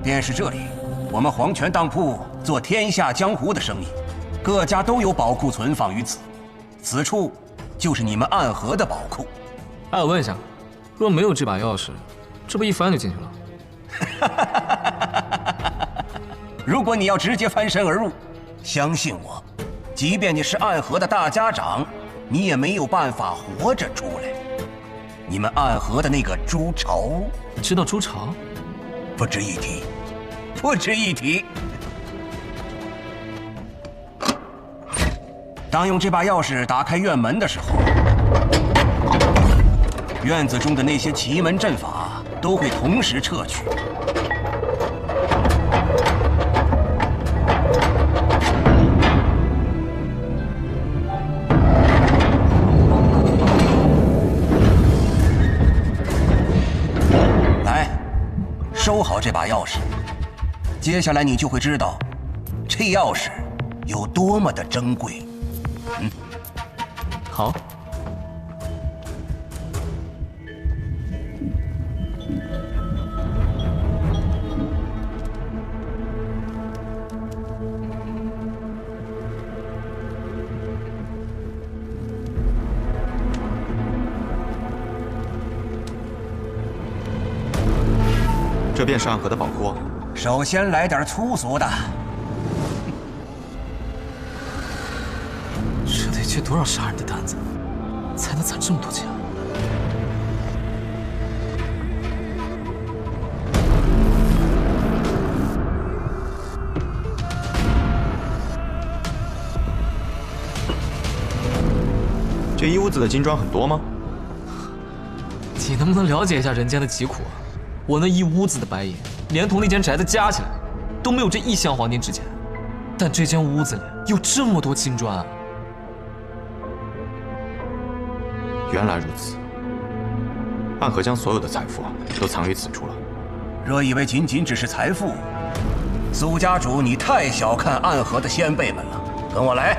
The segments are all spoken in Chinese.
便是这里，我们黄泉当铺做天下江湖的生意，各家都有宝库存放于此，此处就是你们暗河的宝库。哎，我问一下，若没有这把钥匙，这不一翻就进去了？如果你要直接翻身而入，相信我，即便你是暗河的大家长，你也没有办法活着出来。你们暗河的那个朱朝，知道朱朝？不值一提，不值一提。当用这把钥匙打开院门的时候，院子中的那些奇门阵法都会同时撤去。收好这把钥匙，接下来你就会知道，这钥匙有多么的珍贵。好。这便是暗河的宝库。首先来点粗俗的。这得接多少杀人的单子，才能攒这么多钱？这一屋子的金砖很多吗？你能不能了解一下人间的疾苦啊？我那一屋子的白银，连同那间宅子加起来，都没有这1箱黄金值钱。但这间屋子里有这么多金砖啊！原来如此，暗河将所有的财富都藏于此处了。若以为仅仅只是财富，苏家主，你太小看暗河的先辈们了。跟我来。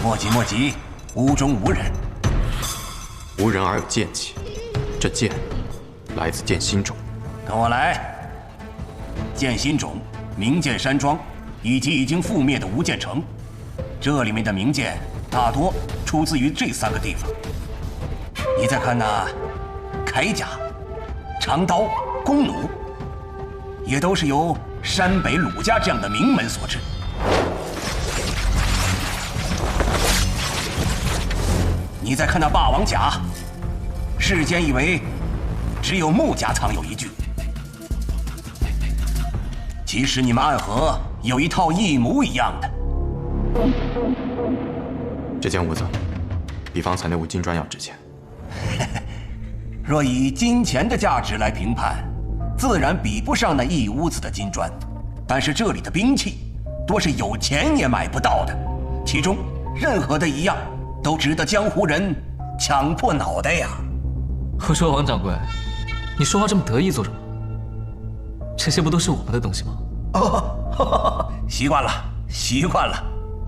莫急莫急，屋中无人。无人而有剑气，这剑来自剑心冢。跟我来。剑心冢、名剑山庄，以及已经覆灭的无剑城，这里面的名剑大多出自于这3个地方。你再看那铠甲、长刀、弓弩，也都是由山北鲁家这样的名门所制。你再看那霸王甲，世间以为只有穆家藏有一具，其实你们暗河有一套一模一样的。这间屋子比方才那五金砖要值钱。若以金钱的价值来评判，自然比不上那一屋子的金砖。但是这里的兵器，多是有钱也买不到的，其中任何的一样，都值得江湖人抢破脑袋呀！我说王掌柜，你说话这么得意做什么？这些不都是我们的东西吗？哦，习惯了，习惯了。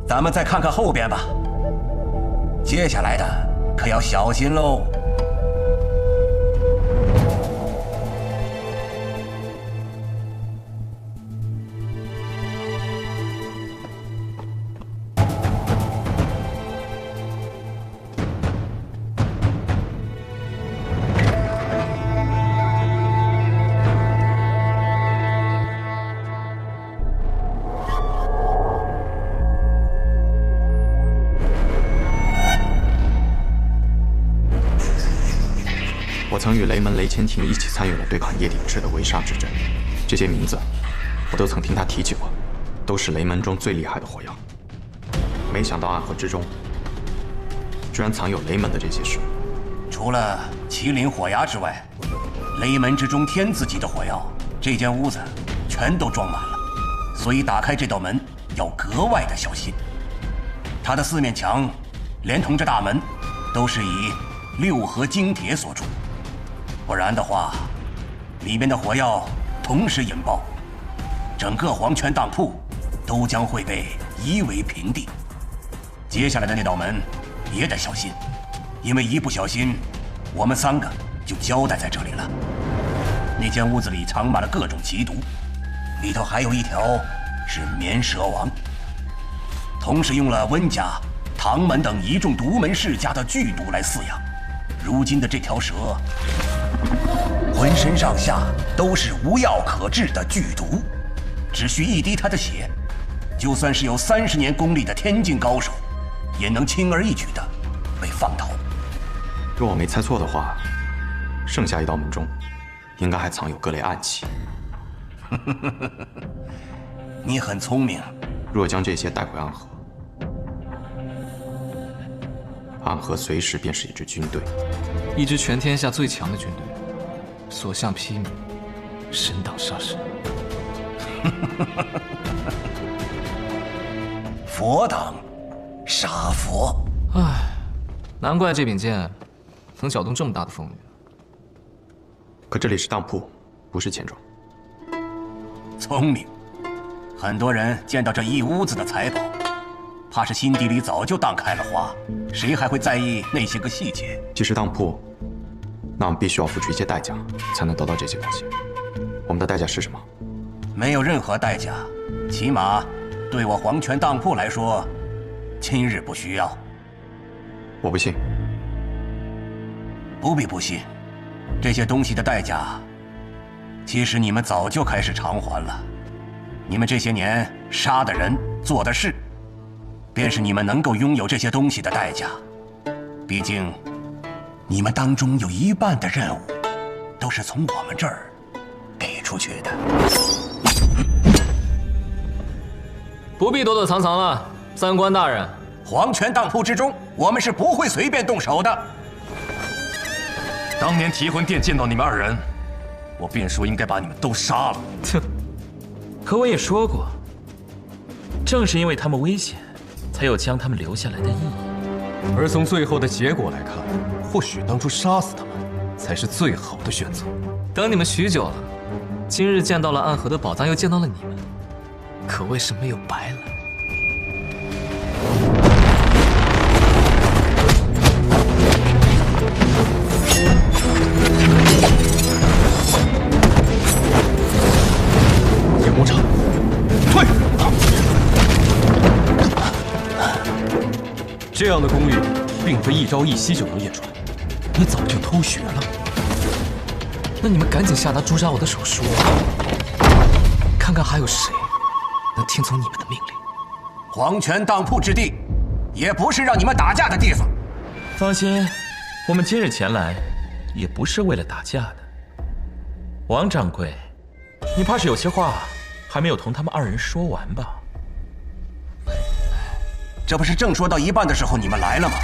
咱们再看看后边吧。接下来的可要小心喽。我曾与雷门雷千庭一起参与了对抗叶鼎炽的围杀之阵，这些名字我都曾听他提起过，都是雷门中最厉害的火药。没想到暗河之中居然藏有雷门的这些事。除了麒麟火牙之外，雷门之中天字级的火药，这间屋子全都装满了，所以打开这道门要格外的小心。它的4面墙，连同这大门，都是以6合金铁所铸，不然的话，里面的火药同时引爆，整个黄泉当铺都将会被夷为平地。接下来的那道门也得小心，因为一不小心，我们3个就交代在这里了。那间屋子里藏满了各种奇毒，里头还有一条是绵蛇王，同时用了温家、唐门等一众独门世家的剧毒来饲养。如今的这条蛇，浑身上下都是无药可治的剧毒，只需一滴它的血，就算是有30年功力的天境高手，也能轻而易举的被放倒。若我没猜错的话，剩下一道门中，应该还藏有各类暗器。你很聪明。若将这些带回暗河，暗河随时便是一支军队，一支全天下最强的军队，所向披靡，神挡杀神。佛挡杀佛。唉，难怪这柄剑能搅动这么大的风雨。可这里是当铺，不是钱庄。聪明。很多人见到这一屋子的财宝，怕是心底里早就荡开了花，谁还会在意那些个细节？既是当铺，那我们必须要付出一些代价，才能得到这些东西。我们的代价是什么？没有任何代价，起码对我黄泉当铺来说，今日不需要。我不信。不必不信，这些东西的代价，其实你们早就开始偿还了。你们这些年杀的人、做的事，便是你们能够拥有这些东西的代价。毕竟，你们当中有一半的任务，都是从我们这儿给出去的。不必躲躲藏藏了，三官大人。黄泉当铺之中，我们是不会随便动手的。当年提魂殿见到你们2人，我便说应该把你们都杀了。哼。可我也说过，正是因为他们危险，才有将他们留下来的意义。而从最后的结果来看，或许当初杀死他们才是最好的选择。等你们许久了，今日见到了暗河的宝藏，又见到了你们，可谓是没有白来。演魔场，退！这样的功力，并非一朝一夕就能练出来，你早就偷学了。那你们赶紧下达诛杀我的手术，看看还有谁能听从你们的命令。黄泉当铺之地，也不是让你们打架的地方。放心，我们今日前来，也不是为了打架的。王掌柜，你怕是有些话还没有同他们2人说完吧？这不是正说到一半的时候你们来了吗？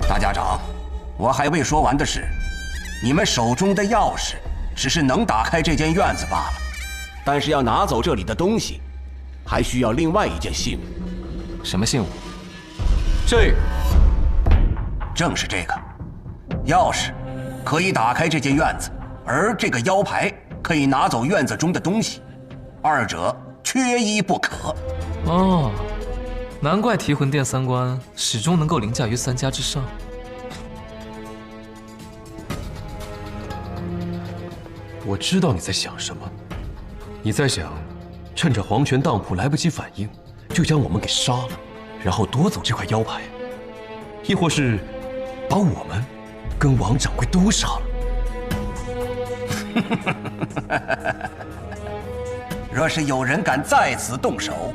大家长，我还未说完的是，你们手中的钥匙只是能打开这间院子罢了，但是要拿走这里的东西，还需要另外一件信物。什么信物？这个，正是这个，钥匙可以打开这间院子，而这个腰牌可以拿走院子中的东西，二者缺一不可。哦，难怪提魂殿三关始终能够凌驾于3家之上。我知道你在想什么，你在想，趁着黄泉当铺来不及反应，就将我们给杀了，然后夺走这块腰牌，亦或是把我们跟王掌柜都杀了。若是有人敢在此动手，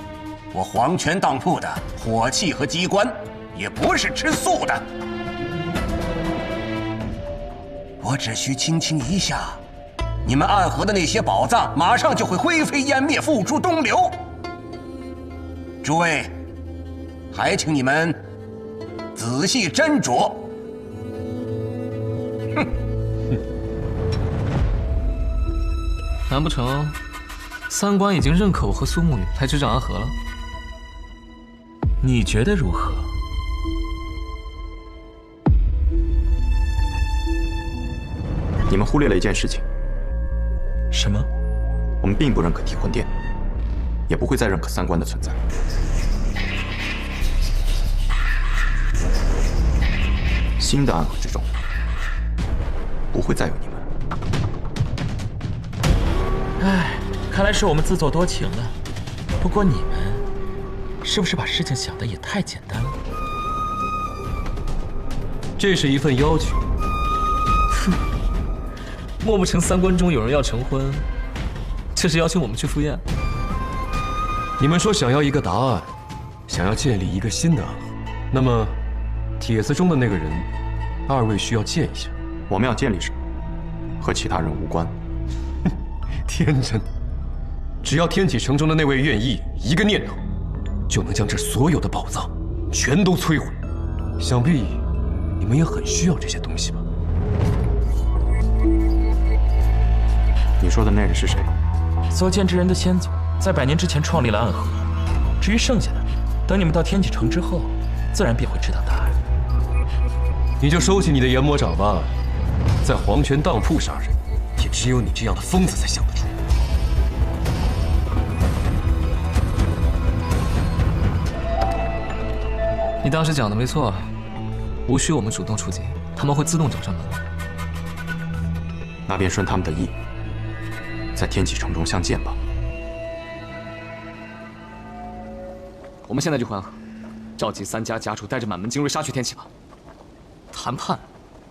我黄泉当铺的火器和机关也不是吃素的。我只需轻轻一下，你们暗河的那些宝藏马上就会灰飞烟灭，付诸东流。诸位，还请你们仔细斟酌。哼！难不成三关已经认可我和苏沐雨来执掌暗河了？你觉得如何？你们忽略了一件事情。什么？我们并不认可提魂殿，也不会再认可三观的存在。新的暗河之中，不会再有你们。唉，看来是我们自作多情了。不过你们是不是把事情想得也太简单了？这是一份要求。莫不成三观中有人要成婚？这是要求我们去赴宴？你们说想要一个答案，想要建立一个新的暗河，那么帖子中的那个人，二位需要见一下。我们要建立什么，和其他人无关。天真，只要天启城中的那位愿意，一个念头，就能将这所有的宝藏全都摧毁。想必你们也很需要这些东西吧？你说的那人是谁？所见之人的先祖，在100年之前创立了暗河。至于剩下的，等你们到天启城之后，自然便会知道答案。你就收起你的研魔爪吧，在黄泉当铺杀人，也只有你这样的疯子才想得出。你当时讲的没错，无需我们主动出击，他们会自动找上门。那便顺他们的意，在天启城中相见吧。我们现在就回暗河，召集3家家主，带着满门精锐杀去天启吧。谈判？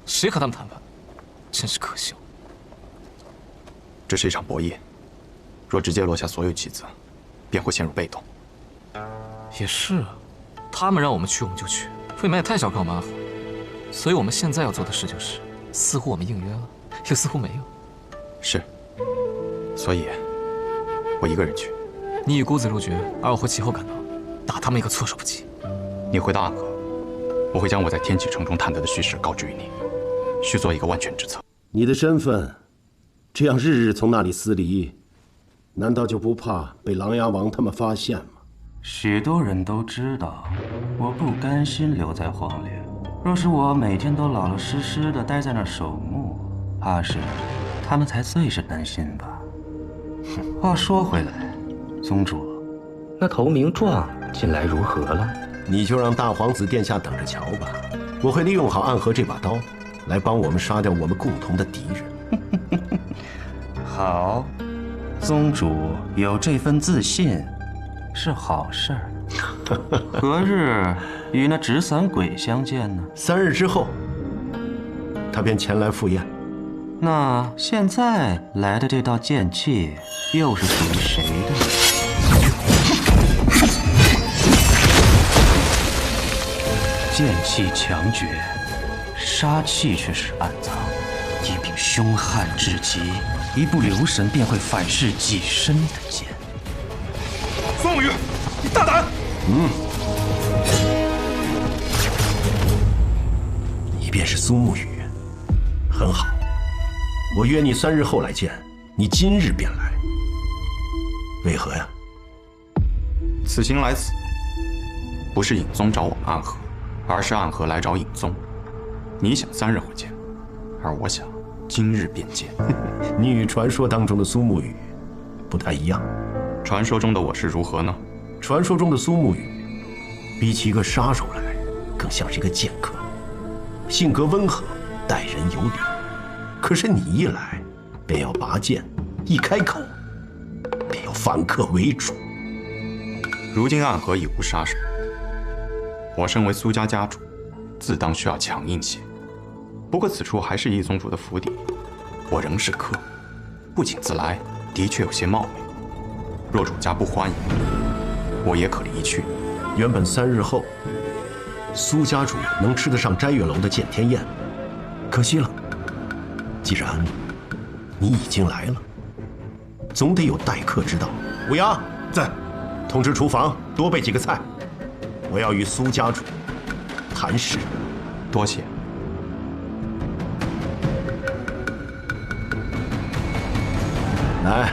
谁和他们谈判？真是可笑。这是一场博弈，若直接落下所有棋子，便会陷入被动。也是啊，他们让我们去，我们就去，未免也太小看我们暗河。所以我们现在要做的事就是，似乎我们应约了，又似乎没有。是，所以，我一个人去。你以孤子入局，而我会其后赶到，打他们一个措手不及。你回到暗河，我会将我在天启城中探得的虚实告知于你，须做一个万全之策。你的身份，这样日日从那里撕离，难道就不怕被琅琊王他们发现吗？许多人都知道，我不甘心留在荒岭。若是我每天都老老实实的待在那儿守墓，怕是他们才最是担心吧。话说回来，宗主，那投名状近来如何了？你就让大皇子殿下等着瞧吧。我会利用好暗河这把刀，来帮我们杀掉我们共同的敌人。好，宗主有这份自信是好事儿。何日与那纸伞鬼相见呢？3日之后，他便前来赴宴。那现在来的这道剑气，又是属于谁的？剑气强绝，杀气却是暗藏，一柄凶悍至极，一不留神便会反噬己身的剑。方宇，你大胆！你便是苏沐雨，很好。我约你3日后来见，你今日便来，为何呀？此行来此，不是尹宗找我们暗河，而是暗河来找尹宗。你想3日后见，而我想今日便见。你与传说当中的苏沐雨不太一样。传说中的我是如何呢？传说中的苏沐雨，比起一个杀手来，更像是一个剑客，性格温和，待人有礼。可是你一来，便要拔剑，一开口，便要反客为主。如今暗河已无杀手，我身为苏家家主，自当需要强硬些。不过此处还是易宗主的府邸，我仍是客，不请自来，的确有些冒昧。若主家不欢迎，我也可离去。原本3日后，苏家主能吃得上斋月楼的见天宴，可惜了。既然你已经来了，总得有待客之道。五牙在，通知厨房多备几个菜，我要与苏家主谈事。多谢。来，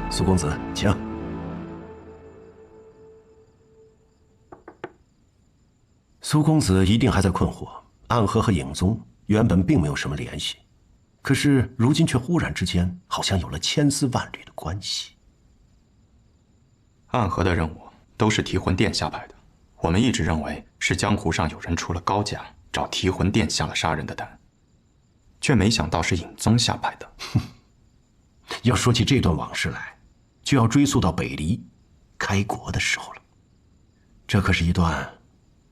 苏公子，请。苏公子一定还在困惑，暗河和影宗原本并没有什么联系，可是如今却忽然之间，好像有了千丝万缕的关系。暗河的任务都是提魂殿下派的，我们一直认为是江湖上有人出了高价找提魂殿下了杀人的单，却没想到是尹宗下派的。要说起这段往事来，就要追溯到北离开国的时候了。这可是一段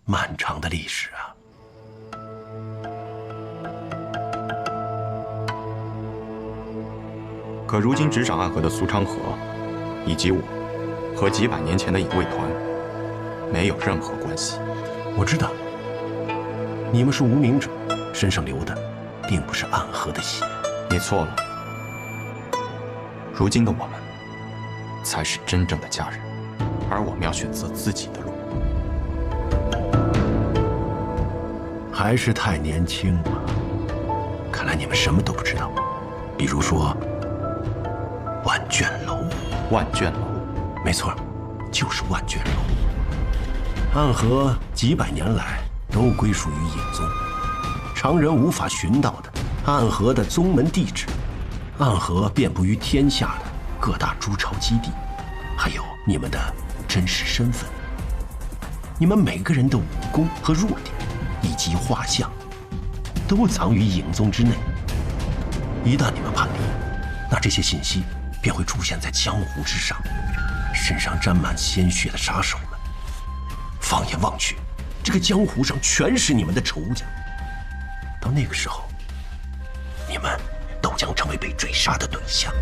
漫长的历史啊！可如今执掌暗河的苏昌河，以及我，和几百年前的隐卫团没有任何关系。我知道，你们是无名者，身上流的并不是暗河的血。你错了，如今的我们才是真正的家人，而我们要选择自己的路。还是太年轻了，看来你们什么都不知道。比如说万卷楼。万卷楼，没错，就是万卷楼。暗河几百年来都归属于尹宗，常人无法寻到的暗河的宗门地址，暗河遍布于天下的各大诛超基地，还有你们的真实身份，你们每个人的武功和弱点，以及画像，都藏于尹宗之内。一旦你们叛离，那这些信息便会出现在江湖之上，身上沾满鲜血的杀手们，放眼望去，这个江湖上全是你们的仇家。到那个时候，你们都将成为被追杀的对象。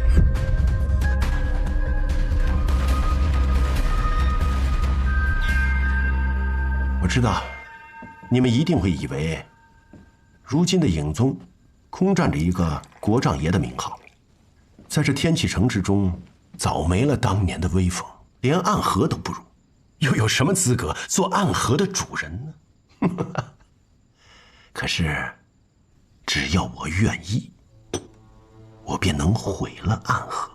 我知道，你们一定会以为，如今的尹宗空占着一个国丈爷的名号，在这天启城之中，早没了当年的威风，连暗河都不如，又有什么资格做暗河的主人呢？可是，只要我愿意，我便能毁了暗河。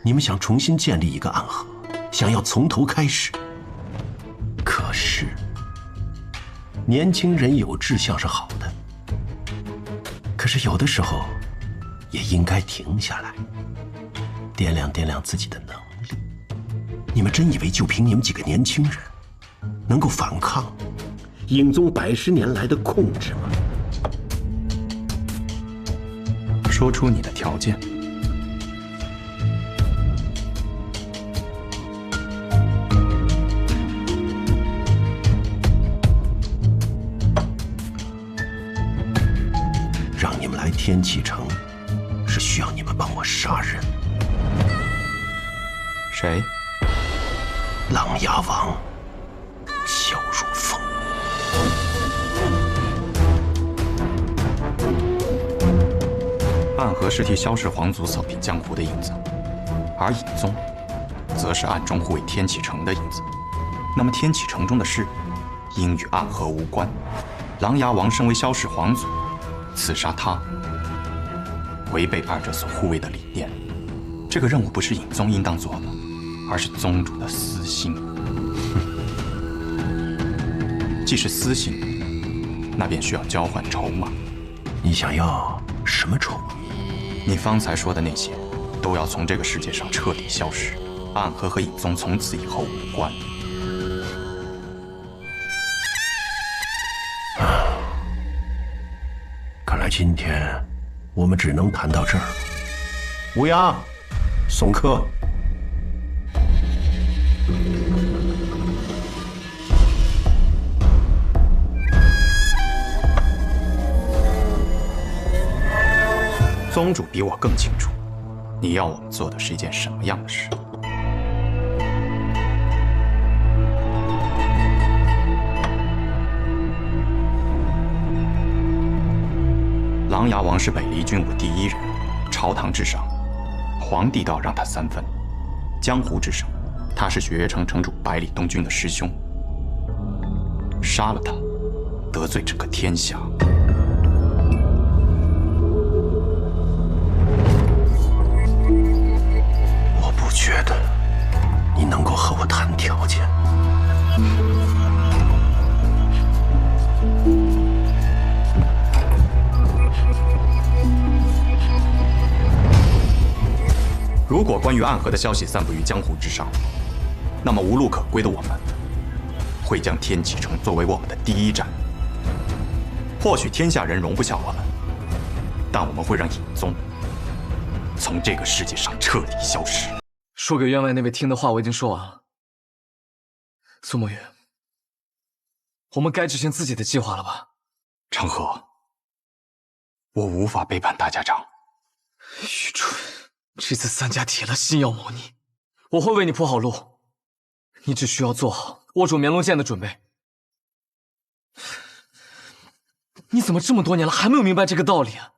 你们想重新建立一个暗河，想要从头开始，可是年轻人有志向是好的，可是有的时候也应该停下来，掂量掂量自己的能力。你们真以为就凭你们几个年轻人，能够反抗尹宗100年来的控制吗？说出你的条件。让你们来天启城，是需要你们帮我杀人。谁？琅琊王萧如风。暗河是替萧氏皇族扫平江湖的影子，而尹宗则是暗中护卫天启城的影子。那么天启城中的事，应与暗河无关。琅琊王身为萧氏皇族，刺杀他，违背二者所护卫的理念。这个任务不是尹宗应当做的，而是宗主的私心。既是私心，那便需要交换筹码。你想要什么筹码？你方才说的那些，都要从这个世界上彻底消失。暗河和尹宗从此以后无关。看来今天我们只能谈到这儿了。乌鸦，送客。宗主比我更清楚，你要我们做的是一件什么样的事。琅琊王是北离军务第一人，朝堂之上，皇帝倒让他3分；江湖之上，他是雪月城城主百里东军的师兄。杀了他，得罪整个天下。我不觉得你能够和我谈条件。如果关于暗河的消息散布于江湖之上，那么无路可归的我们，会将天启城作为我们的第一站。或许天下人容不下我们，但我们会让隐宗从这个世界上彻底消失。说给员外那位听的话我已经说完了。苏沐雨，我们该执行自己的计划了吧？成河，我无法背叛大家长。愚蠢！这次三家铁了心要谋你，我会为你铺好路，你只需要做好握住绵龙剑的准备。你怎么这么多年了还没有明白这个道理啊？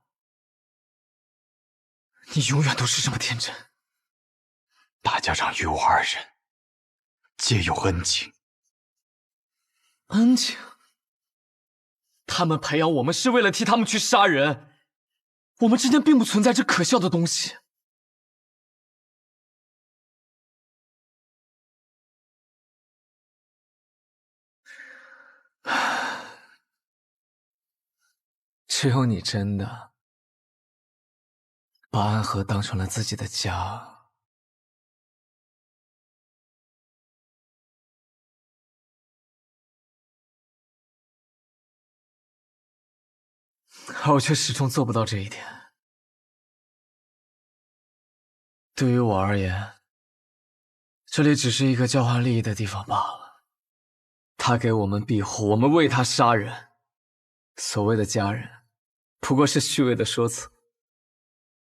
你永远都是这么天真。大家长与我二人皆有恩情。恩情？他们培养我们是为了替他们去杀人，我们之间并不存在这可笑的东西。只有你真的把安河当成了自己的家。而我却始终做不到这一点。对于我而言，这里只是一个交换利益的地方罢了。他给我们庇护，我们为他杀人。所谓的家人，不过是虚伪的说辞。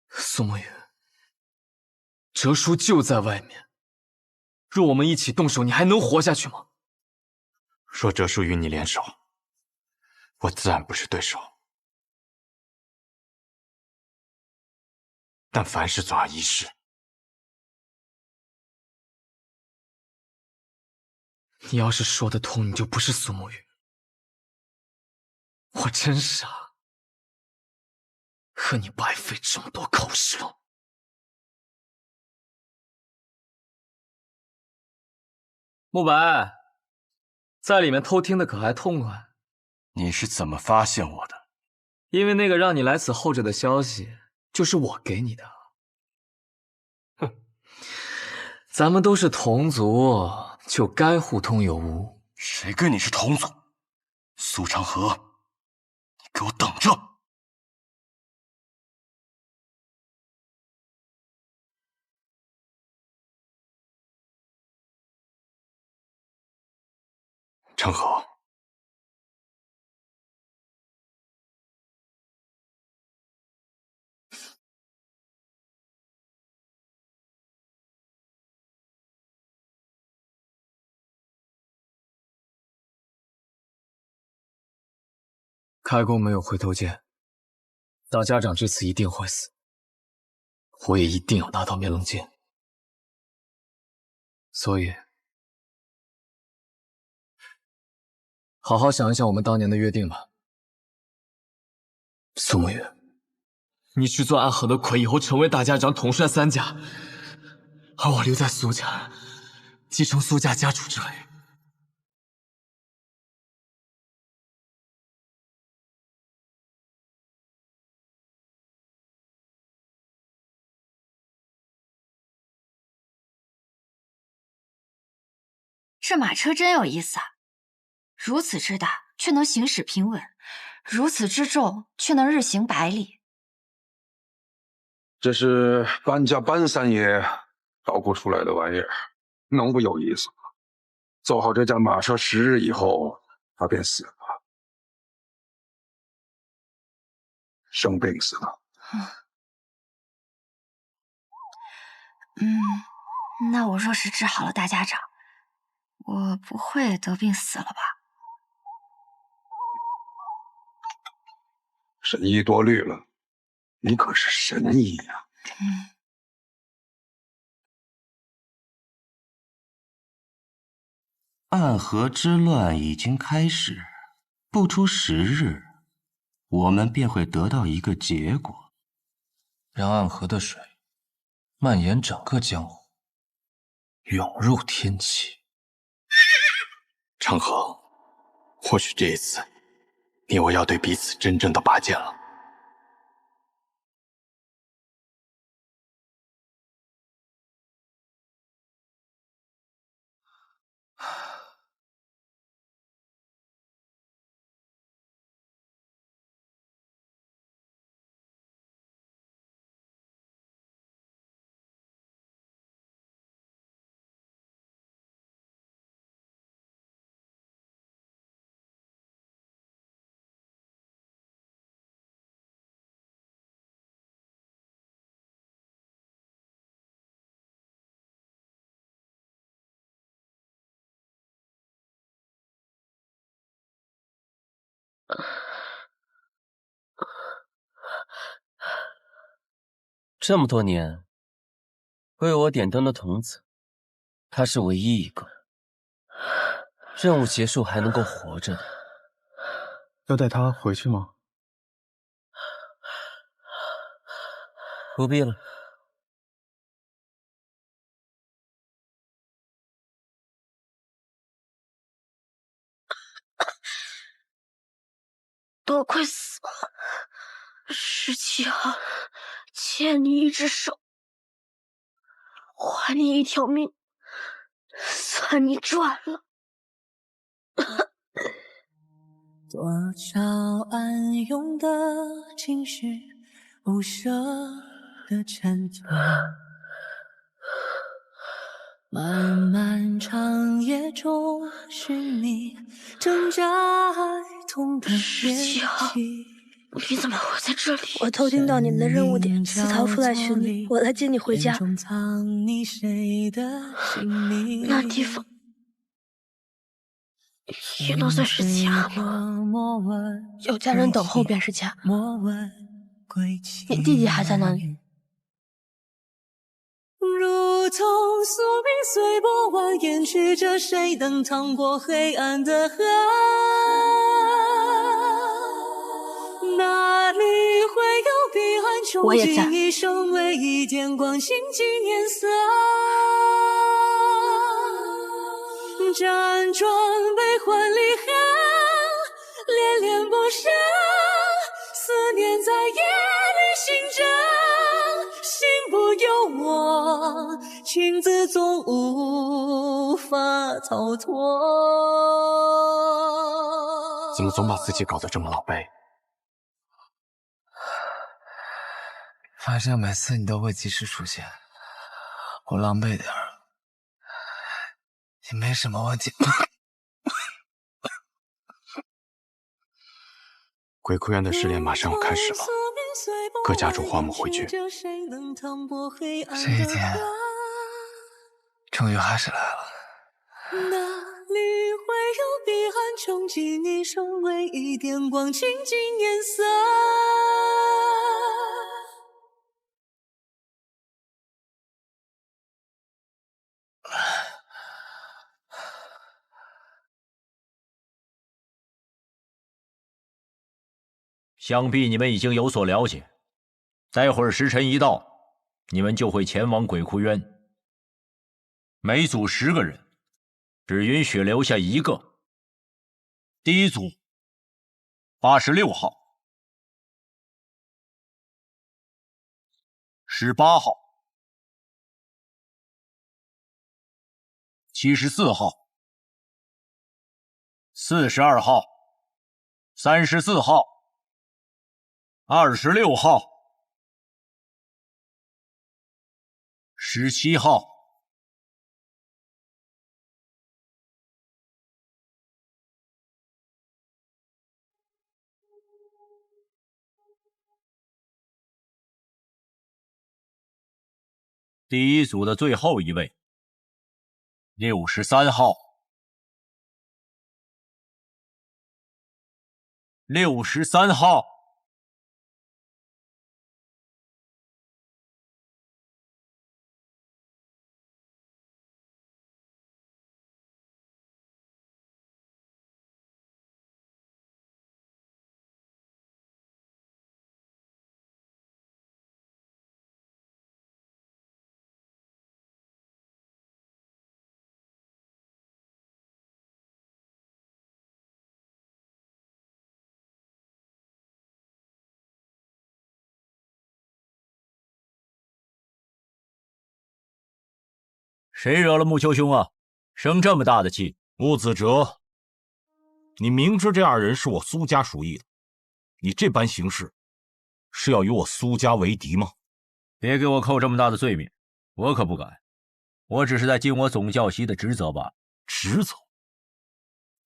苏沐雨，哲叔就在外面，若我们一起动手，你还能活下去吗？若哲叔与你联手，我自然不是对手。但凡事总要一试。你要是说得通，你就不是苏沐雨。我真傻，和你白费这么多口舌。慕白，在里面偷听的可还痛快？你是怎么发现我的？因为那个让你来此候着的消息，就是我给你的。哼，咱们都是同族，就该互通有无。谁跟你是同族？苏长河，你给我等着！成河，开弓没有回头箭，大家长这次一定会死，我也一定要拿到灭龙剑。所以，好好想一想我们当年的约定吧。苏沐雨，你去做暗河的魁，以后成为大家长，统帅三家，而我留在苏家，继承苏家家主之位。这马车真有意思啊！如此之大，却能行驶平稳；如此之重，却能日行百里。这是搬家搬三爷捣鼓出来的玩意儿，能不有意思吗？走好这架马车10日以后，他便死了，生病死了。那我若是治好了大家长，我不会得病死了吧？神医多虑了，你可是神医呀！暗河之乱已经开始，不出10日，我们便会得到一个结果，让暗河的水蔓延整个江湖，涌入天启。成河，或许这一次，你我要对彼此真正的拔剑了。这么多年为我点灯的童子，他是唯一一个任务结束还能够活着的。要带他回去吗？不必了。都快死了，17号，欠你一只手，还你一条命，算你赚了。多少暗涌的情绪，不舍的挣脱，漫漫长夜中寻觅，挣扎爱痛的17号，你怎么会在这里？我偷听到你们的任务点，私逃出来巡礼，我来接你回家。那地方也能算是家吗？有家人等候便是家。你弟弟还在那里？如同宿命随波蜿蜒，曲折谁能趟过黑暗的河？哪里会有彼岸穷尽一生，唯一点光，倾尽颜色。辗转悲欢离合，恋恋不舍，思念在夜里醒着，心不由我，情字总无法逃脱。怎么总把自己搞得这么狼狈？反正每次你都会及时出现，我狼狈点儿也没什么问题。鬼哭院的试炼马上要开始了，各家主花木回绝。这一天终于还是来了。哪里会有彼岸穷尽一生，唯一点光，倾尽颜色。想必你们已经有所了解，待会儿时辰一到，你们就会前往鬼窟渊。每组10个人，只允许留下1个。第一组86号、18号、74号、42号、34号、26号、17号。第一组的最后一位，63号、63号。谁惹了木丘兄啊？生这么大的气！木子哲，你明知这2人是我苏家属意的，你这般行事，是要与我苏家为敌吗？别给我扣这么大的罪名，我可不敢。我只是在尽我总教习的职责罢了。职责？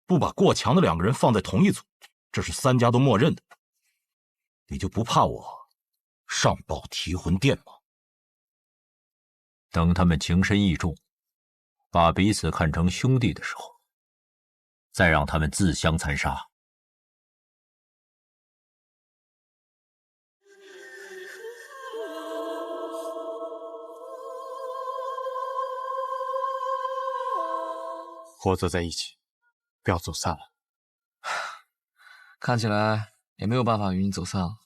不把过强的2个人放在同一组，这是3家都默认的。你就不怕我上报提魂殿吗？等他们情深意重，把彼此看成兄弟的时候，再让他们自相残杀。活则在一起，不要走散了。看起来也没有办法与你走散了。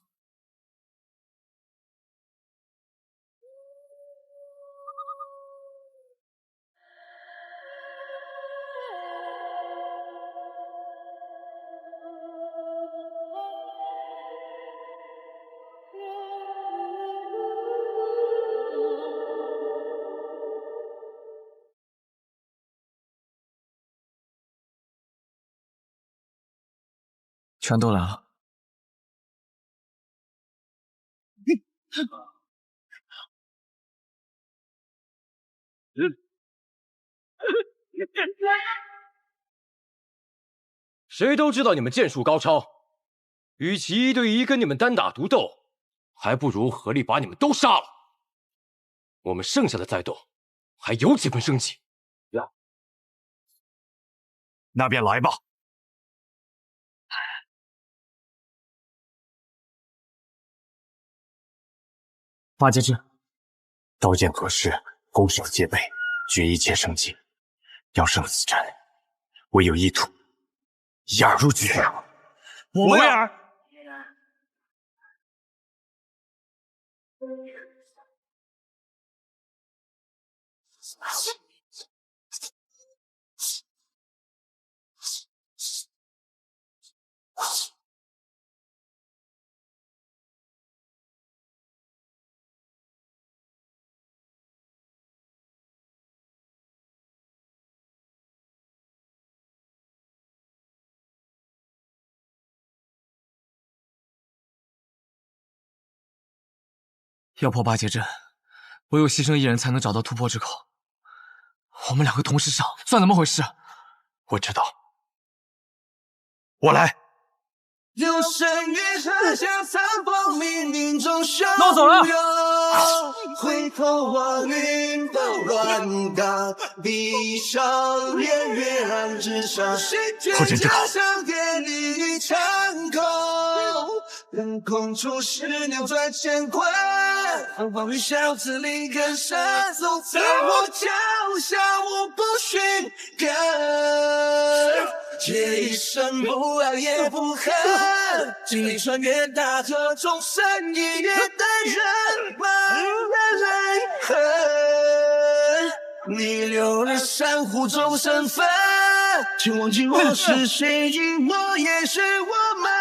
全都来了。谁都知道你们剑术高超，与其1对1跟你们单打独斗，还不如合力把你们都杀了。我们剩下的再斗，还有几分生气。那便来吧。八戒阵，刀剑合十，攻守戒备，决一切生机。要胜此战，唯有一途，一二入局。我为尔。要破八节阵，唯有牺牲一人才能找到突破之口。我们2个同时上，算怎么回事？我知道，我来。有生于河下残风冥冥中汹涌，那我走了。回头望云都乱荡，闭上眼月暗之上，谁觉家乡天地长空，等空出世扭转乾坤，黄雨笑子林根深，走在我脚下我不寻根，借一生不爱也不恨，经历穿越大河，终身一夜的人满泪痕。你留了珊瑚中身份，请忘记我是谁，因我也是我们。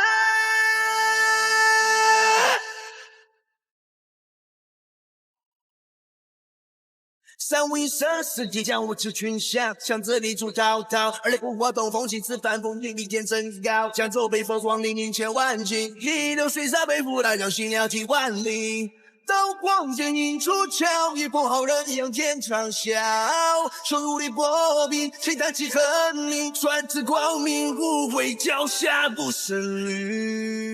三五一生，四季将我持群香，向这里出滔滔，而雷不化东风起，此帆风云，利剑真高，江州北风光临nghìn千万顷，一流水洒背负来，让心了体万里。刀光剑影出鞘，一波好人仰天长啸，手如履薄冰，谁弹起恨命，传至光明，无悔脚下不胜履。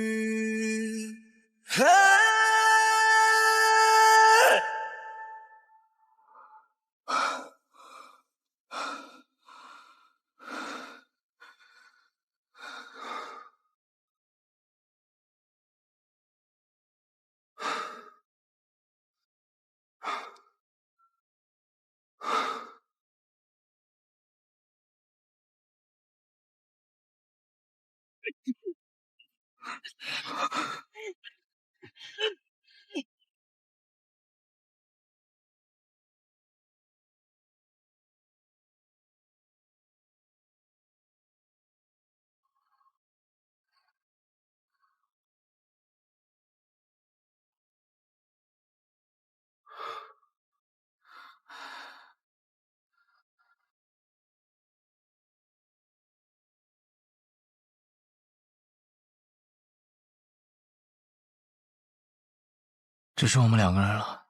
只剩我们2个人了，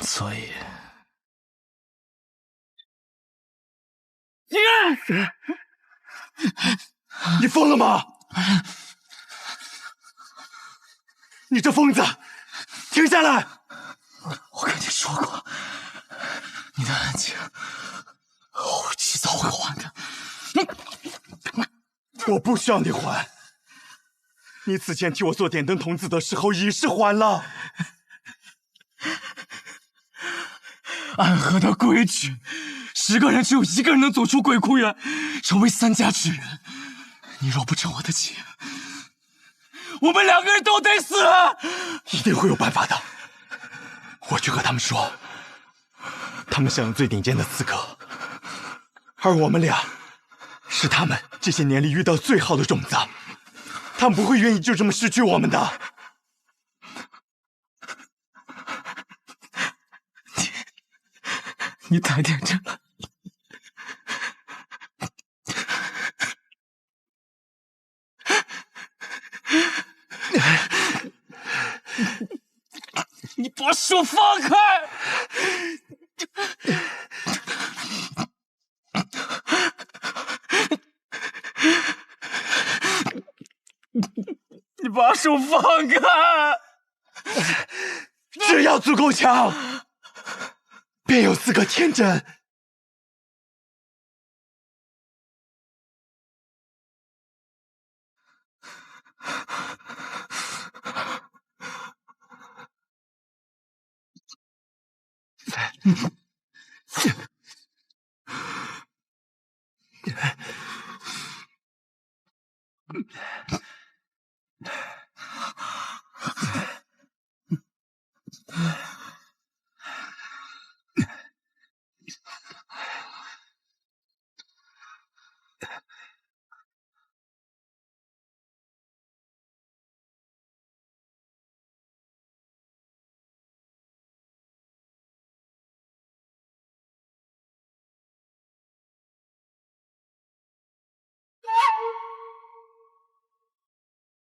所以你疯了吗？你这疯子，停下来！我跟你说过，你的恩情，我迟早会还的。我不需要你还。你此前替我做点灯童子的时候，已是还了。暗河的规矩，10个人只有1个人能走出鬼窟园，成为3家之人。你若不成我的妻，我们2个人都得死。一定会有办法的。我去和他们说，他们享有最顶尖的刺客，而我们俩是他们这些年里遇到最好的种子，他们不会愿意就这么失去我们的。你太天真了。你把手放开！你把手放开！只要足够强，便有资格天真。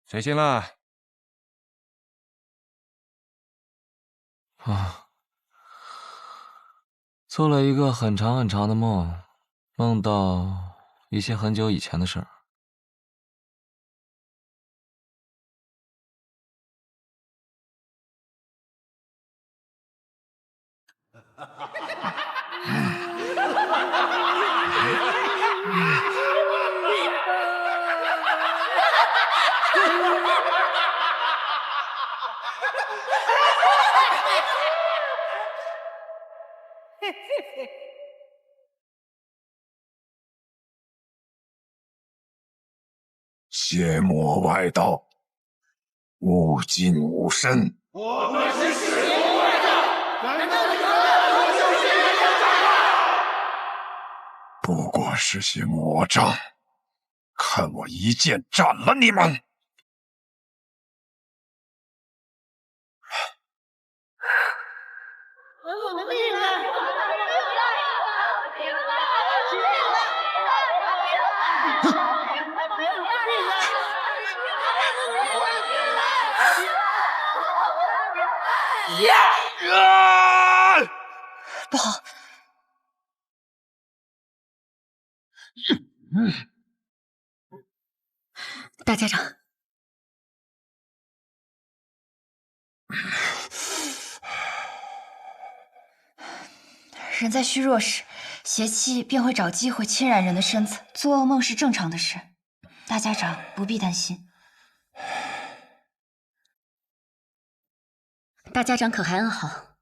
谁醒了？啊，做了一个很长很长的梦，梦到一些很久以前的事儿。邪魔外道，勿近勿深。我们是邪魔外道，难道你们要就是邪魔障？不过是些魔障，看我一剑斩了你们！不好！大家长，人在虚弱时，邪气便会找机会侵染人的身子，做噩梦是正常的事。大家长不必担心。大家长可还安好？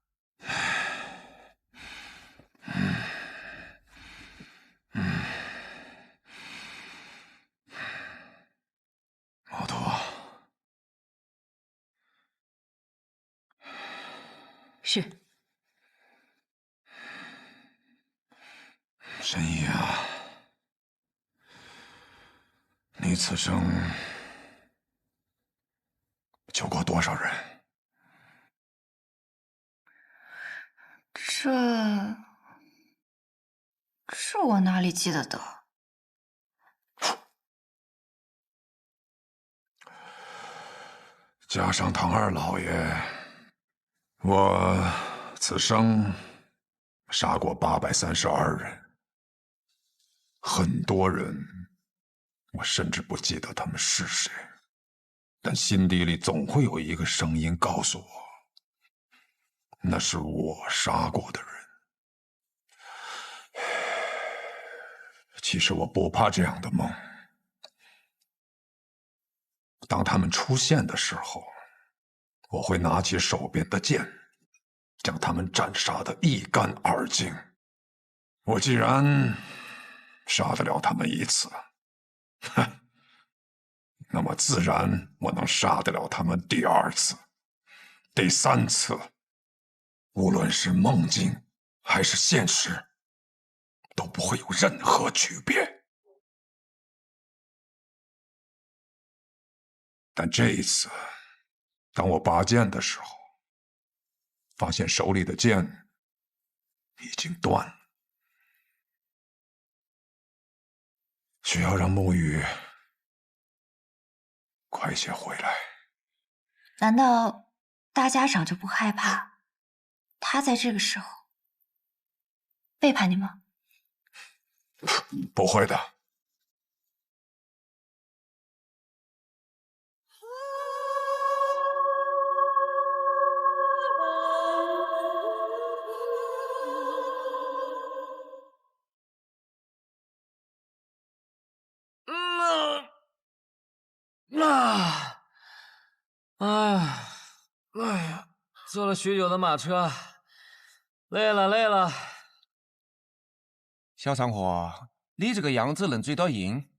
毛头，是。神医啊，你此生救过多少人？这我哪里记得得？加上唐二老爷，我此生杀过832人，很多人我甚至不记得他们是谁，但心底里总会有一个声音告诉我，那是我杀过的人。其实我不怕这样的梦，当他们出现的时候，我会拿起手边的剑，将他们斩杀得一干二净。我既然杀得了他们一次，哼，那么自然我能杀得了他们第二次、第三次。无论是梦境还是现实，都不会有任何区别。但这一次，当我拔剑的时候，发现手里的剑已经断了，需要让沐雨快些回来。难道大家长就不害怕他在这个时候背叛你吗？不会的。哎呀，坐了许久的马车，累了。小长河，你这个样子能追到鹰，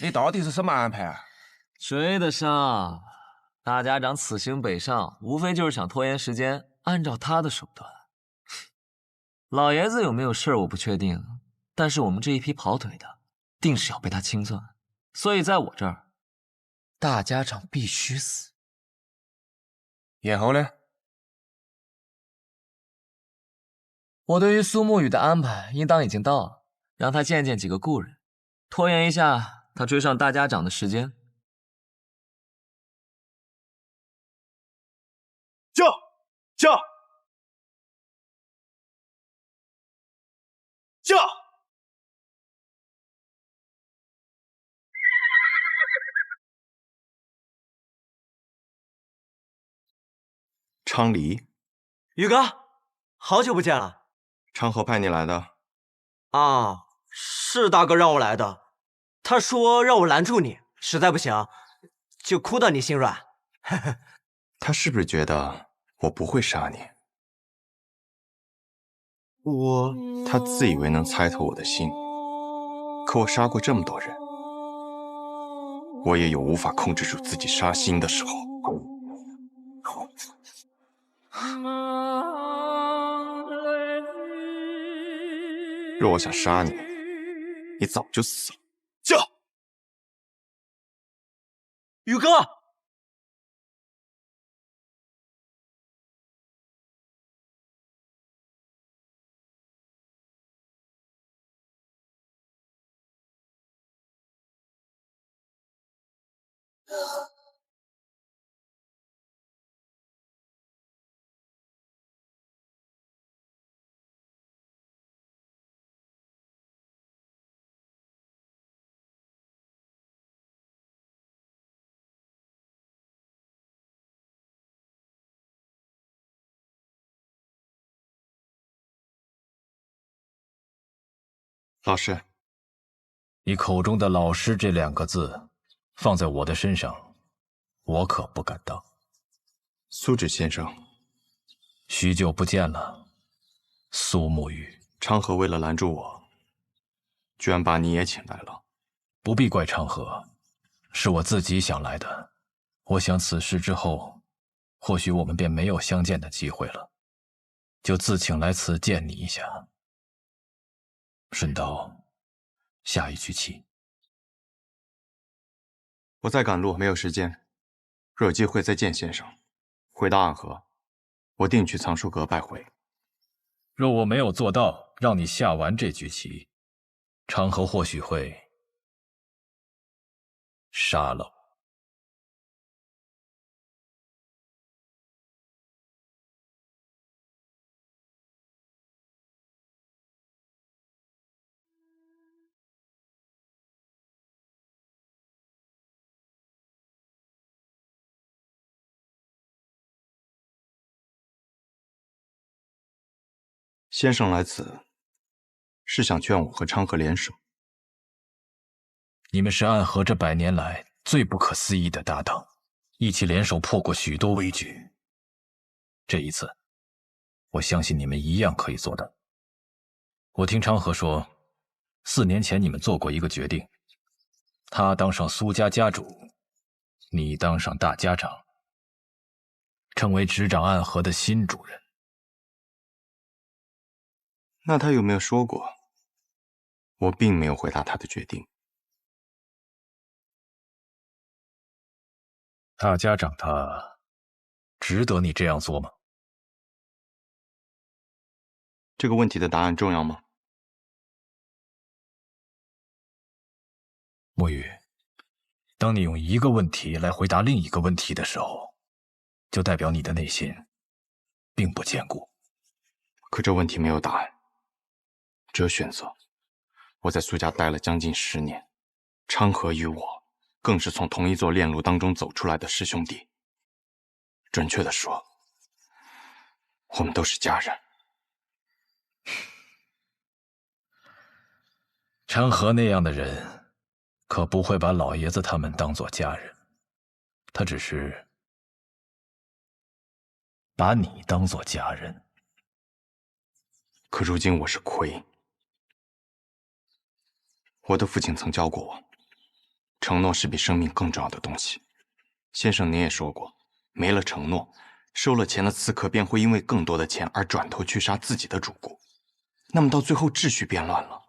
你到底是什么安排啊？追得上。大家长此行北上，无非就是想拖延时间，按照他的手段。老爷子有没有事儿我不确定，但是我们这一批跑腿的，定是要被他清算。所以在我这儿，大家长必须死。然后呢？我对于苏沐雨的安排应当已经到了，让他见见几个故人，拖延一下他追上大家长的时间。驾！昌黎，宇哥，好久不见了。昌河派你来的？啊，是大哥让我来的。他说让我拦住你，实在不行就哭到你心软。他是不是觉得我不会杀你？他自以为能猜透我的心，可我杀过这么多人，我也有无法控制住自己杀心的时候。若我想杀你，你早就死了。驾！宇哥。老师，你口中的老师这2个字，放在我的身上，我可不敢当。苏轼先生，许久不见了，苏沐雨。昌河为了拦住我，居然把你也请来了。不必怪昌河，是我自己想来的。我想此事之后，或许我们便没有相见的机会了，就自请来此见你一下。顺道下一局棋。我在赶路，没有时间。若有机会再见先生。回到暗河，我定去藏书阁拜会。若我没有做到让你下完这局棋，昌河或许会杀了我。先生来此，是想劝我和昌河联手。你们是暗河这100年来最不可思议的搭档，一起联手破过许多危局。这一次，我相信你们一样可以做到。我听昌河说，4年前你们做过一个决定，他当上苏家家主，你当上大家长，成为执掌暗河的新主人。那他有没有说过？我并没有回答他的决定。大家长他值得你这样做吗？这个问题的答案重要吗？墨雨，当你用一个问题来回答另一个问题的时候，就代表你的内心并不坚固。可这问题没有答案，只有选择。我在苏家待了将近10年，昌河与我更是从同一座炼炉当中走出来的师兄弟。准确的说，我们都是家人。昌河那样的人，可不会把老爷子他们当作家人，他只是把你当作家人。可如今我是魁，我的父亲曾教过我，承诺是比生命更重要的东西。先生您也说过，没了承诺，收了钱的刺客便会因为更多的钱而转头去杀自己的主顾，那么到最后秩序变乱了，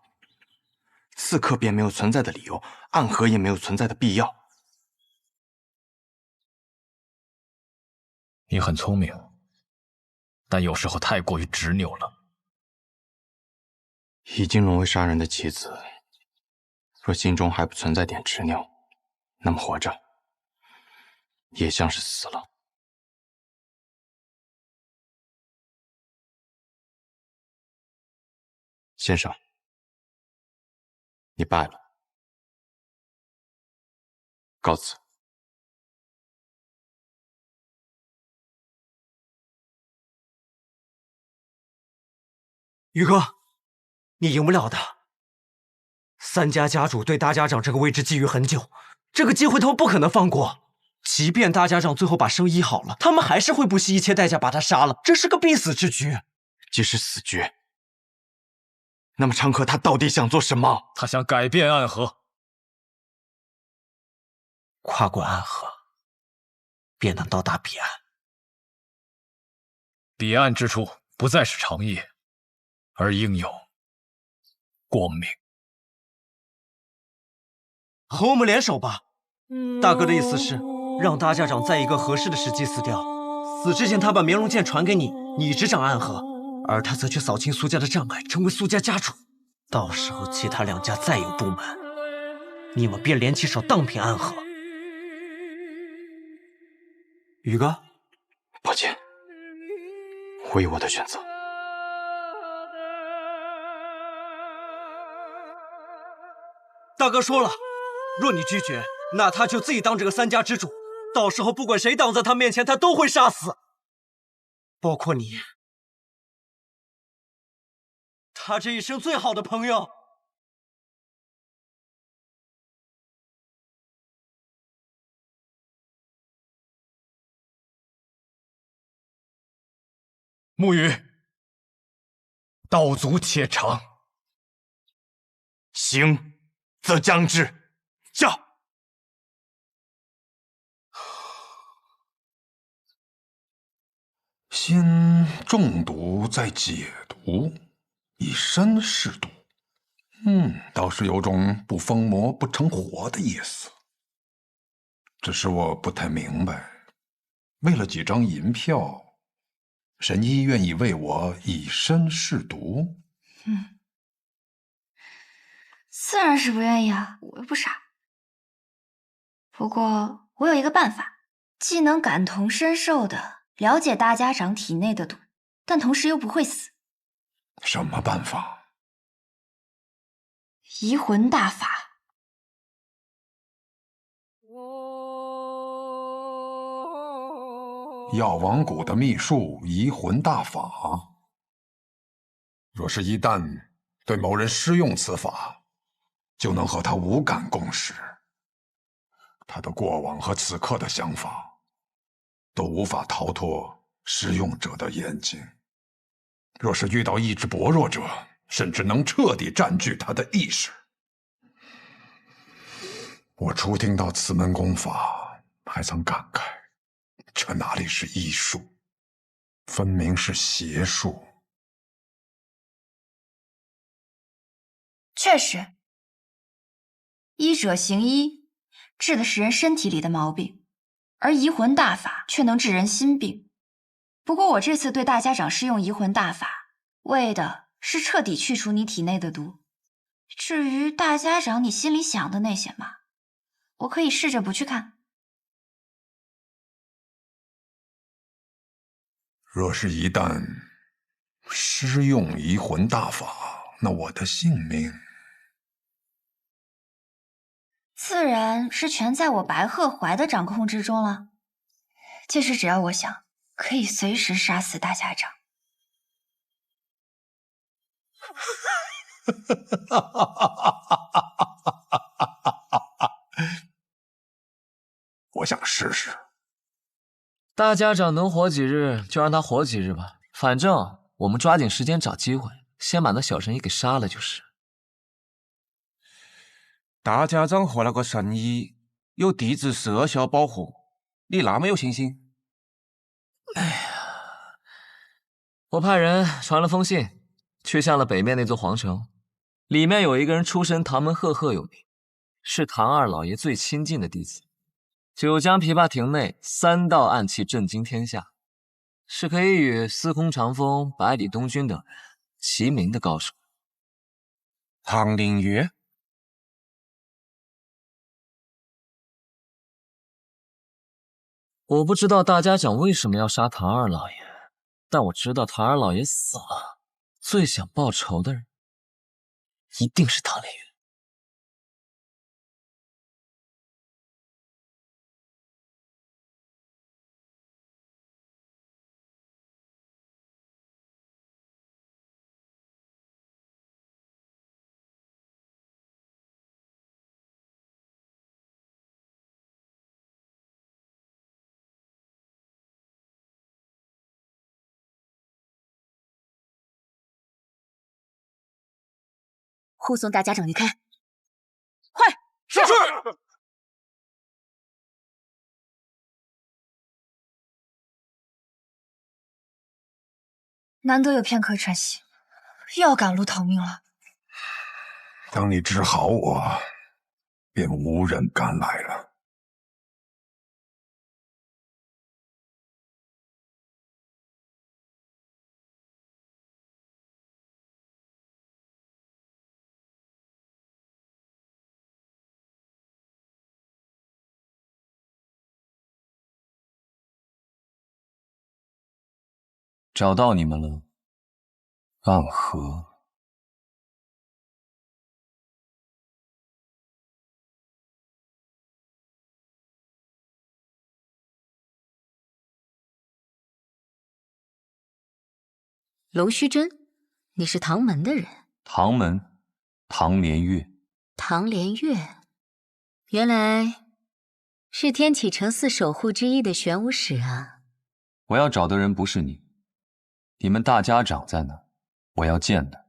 刺客便没有存在的理由，暗河也没有存在的必要。你很聪明，但有时候太过于执拗了。已经沦为杀人的棋子，若心中还不存在点执拗，那么活着也像是死了。先生，你败了，告辞。宇哥，你赢不了的。3家家主对大家长这个位置觊觎很久，这个机会他们不可能放过。即便大家长最后把生医好了，他们还是会不惜一切代价把他杀了，这是个必死之局。即使死局，那么昌河他到底想做什么？他想改变暗河，跨过暗河，便能到达彼岸。彼岸之处不再是长夜，而应有光明。和我们联手吧。大哥的意思是让大家长在一个合适的时机死掉，死之前他把绵龙剑传给你，你执掌暗河，而他则去扫清苏家的障碍，成为苏家家主。到时候其他2家再有不满，你们便联起手荡平暗河。宇哥，抱歉，我有我的选择。大哥说了，若你拒绝，那他就自己当这个3家之主，到时候不管谁挡在他面前，他都会杀死，包括你，他这一生最好的朋友。沐雨，道阻且长。行则将至，驾！先中毒再解毒，以身试毒。倒是有种不疯魔不成活的意思。只是我不太明白，为了几张银票，神医愿意为我以身试毒？自然是不愿意啊，我又不傻。不过我有一个办法，既能感同身受的了解大家长体内的毒，但同时又不会死。什么办法？移魂大法。药王谷的秘术移魂大法，若是一旦对某人施用此法，就能和他无感共识，他的过往和此刻的想法都无法逃脱施用者的眼睛。若是遇到意志薄弱者，甚至能彻底占据他的意识。我初听到此门功法，还曾感慨，这哪里是医术，分明是邪术。确实，医者行医，治的是人身体里的毛病，而移魂大法却能治人心病。不过我这次对大家长施用移魂大法，为的是彻底去除你体内的毒。至于大家长你心里想的那些嘛，我可以试着不去看。若是一旦施用移魂大法，那我的性命自然是全在我白鹤怀的掌控之中了。届时只要我想，可以随时杀死大家长。我想试试。大家长能活几日就让他活几日吧，反正我们抓紧时间找机会，先把那小神医给杀了就是。大家长和那个神医有地质摄效保护，你那么有信心？哎呀，我派人传了封信，去向了北面那座皇城，里面有一个人出身唐门赫赫有名，是唐二老爷最亲近的弟子。九江琵琶亭内3道暗器震惊天下，是可以与司空长风、百里东君等人齐名的高手。唐灵月，我不知道大家长为什么要杀唐二老爷，但我知道唐二老爷死了，最想报仇的人一定是唐灵月。护送大家长离开，快！是。难得有片刻喘息，又要赶路逃命了。等你治好我，便无人敢来了。找到你们了，暗河。龙须珍，你是唐门的人？唐门，唐连月。唐连月，原来是天启城4守护之一的玄武使啊！我要找的人不是你。你们大家长在哪？我要见他。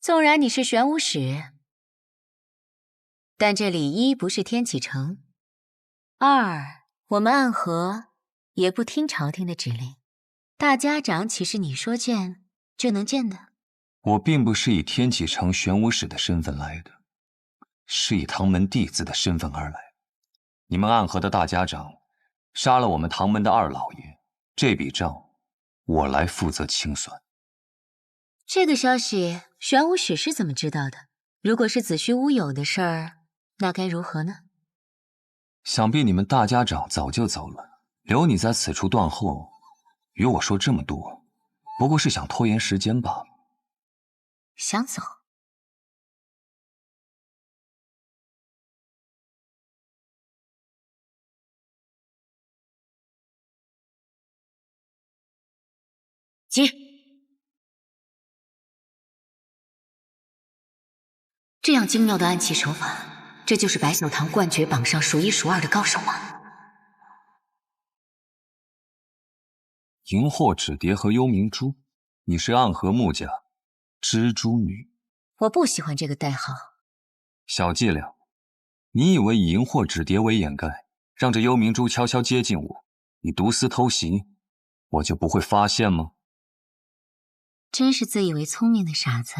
纵然你是玄武使，但这里一不是天启城，二我们暗河也不听朝廷的指令。大家长岂是你说见就能见的？我并不是以天启城玄武使的身份来的，是以唐门弟子的身份而来。你们暗河的大家长杀了我们唐门的二老爷，这笔账我来负责清算。这个消息玄武使是怎么知道的？如果是子虚乌有的事儿，那该如何呢？想必你们大家长早就走了，留你在此处断后，与我说这么多，不过是想拖延时间罢了。想走？接！这样精妙的暗器手法，这就是白小堂冠绝榜上数1数2的高手吗？荧惑纸蝶和幽冥珠，你是暗河穆家蜘蛛女。我不喜欢这个代号。小伎俩，你以为以荧惑纸蝶为掩盖，让这幽冥珠悄悄接近我，你毒丝偷袭，我就不会发现吗？真是自以为聪明的傻子。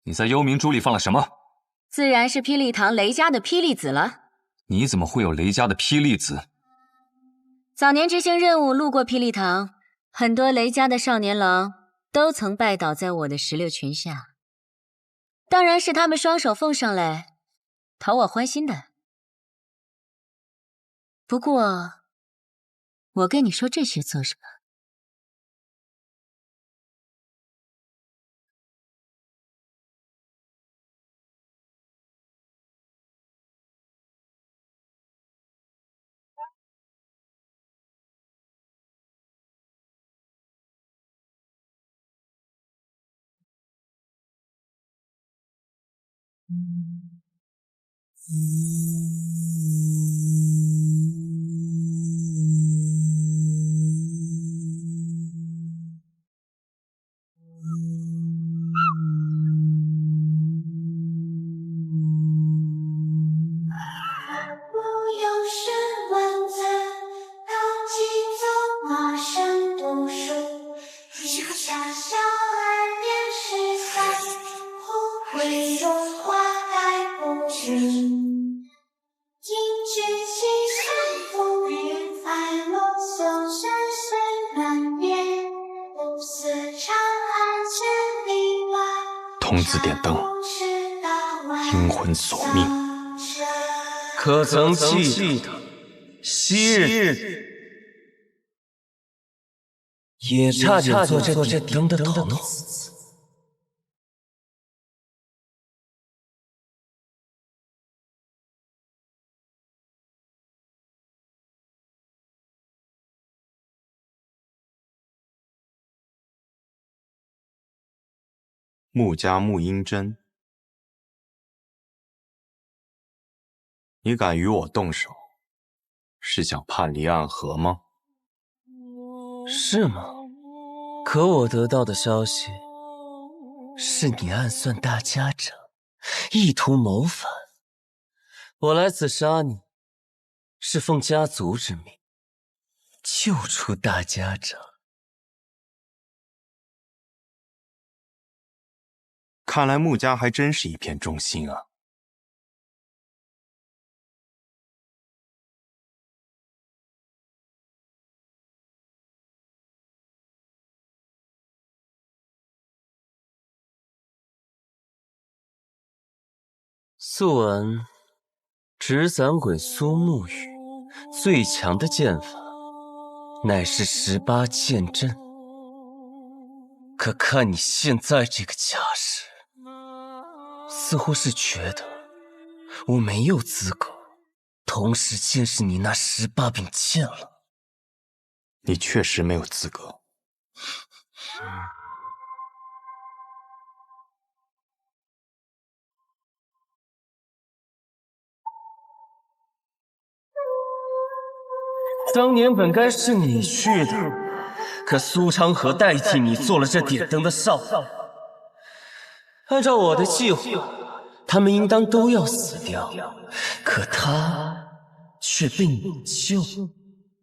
你在幽冥珠里放了什么？自然是霹雳堂雷家的霹雳子了。你怎么会有雷家的霹雳子？早年执行任务路过霹雳堂，很多雷家的少年郎都曾拜倒在我的石榴裙下，当然是他们双手奉上来讨我欢心的。不过，我跟你说这些做什么？童子点灯，阴魂索命。可曾记得昔日也差点做这点灯的童子？穆家穆英真，你敢与我动手，是想叛离暗河吗？是吗？可我得到的消息是你暗算大家长，意图谋反。我来此杀你，是奉家族之命，救出大家长。看来穆家还真是一片忠心啊。素闻纸伞鬼苏沐雨最强的剑法乃是18剑阵，可看你现在这个架势，似乎是觉得我没有资格同时见识你那18柄剑了。你确实没有资格。当年本该是你去的，可苏昌河代替你做了这点灯的少爷。按照我的计划，他们应当都要死掉，可他却被你救。